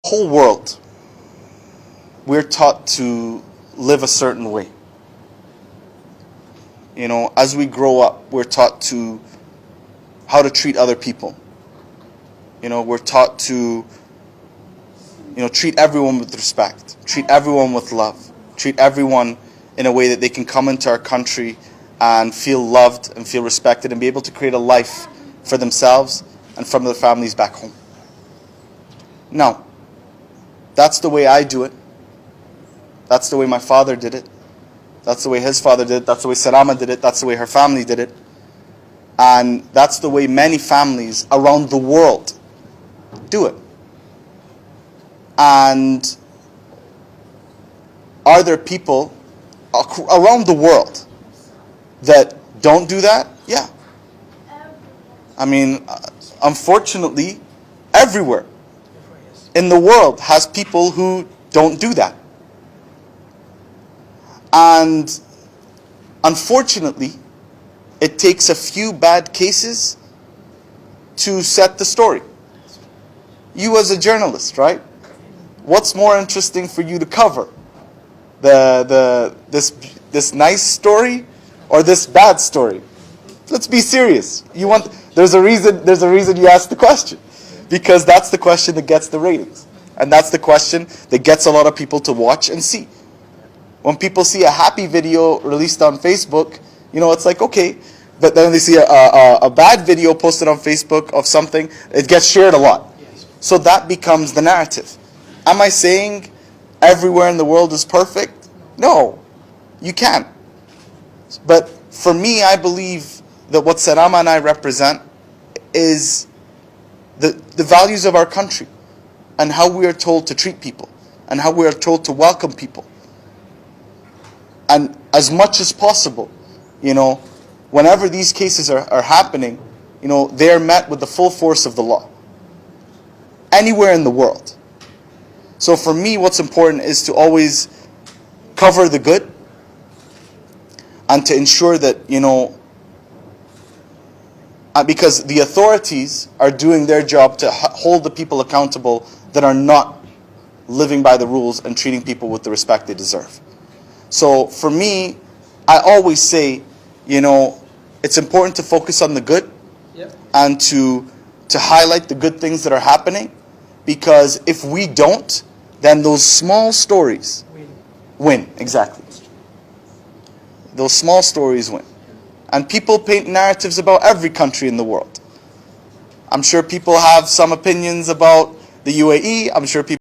whole world, we're taught to live a certain way. You know, as we grow up, we're taught to how to treat other people. You know, we're taught to, treat everyone with respect, treat everyone with love, treat everyone in a way that they can come into our country and feel loved and feel respected and be able to create a life for themselves and from their families back home. Now, that's the way I do it. That's the way my father did it. That's the way his father did it. That's the way Sarama did it. That's the way her family did it. And that's the way many families around the world do it. And are there people around the world that don't do that? Yeah. I mean, unfortunately, everywhere in the world has people who don't do that. And unfortunately, it takes a few bad cases to set the story. You as a journalist, right? What's more interesting for you to cover? This nice story or this bad story? Let's be serious. There's a reason you asked the question. Because that's the question that gets the ratings. And that's the question that gets a lot of people to watch and see. When people see a happy video released on Facebook, it's like, okay. But then they see a bad video posted on Facebook of something, it gets shared a lot. So that becomes the narrative. Am I saying everywhere in the world is perfect? No, you can't. But for me, I believe that what Sarama and I represent is the values of our country and how we are told to treat people and how we are told to welcome people. And as much as possible, whenever these cases are happening, they are met with the full force of the law. Anywhere in the world. So for me, what's important is to always cover the good and to ensure that, because the authorities are doing their job to hold the people accountable that are not living by the rules and treating people with the respect they deserve. So for me, I always say, it's important to focus on the good. Yep. And to highlight the good things that are happening, because if we don't, then those small stories win. Exactly. Those small stories win. And people paint narratives about every country in the world. I'm sure people have some opinions about the UAE. I'm sure people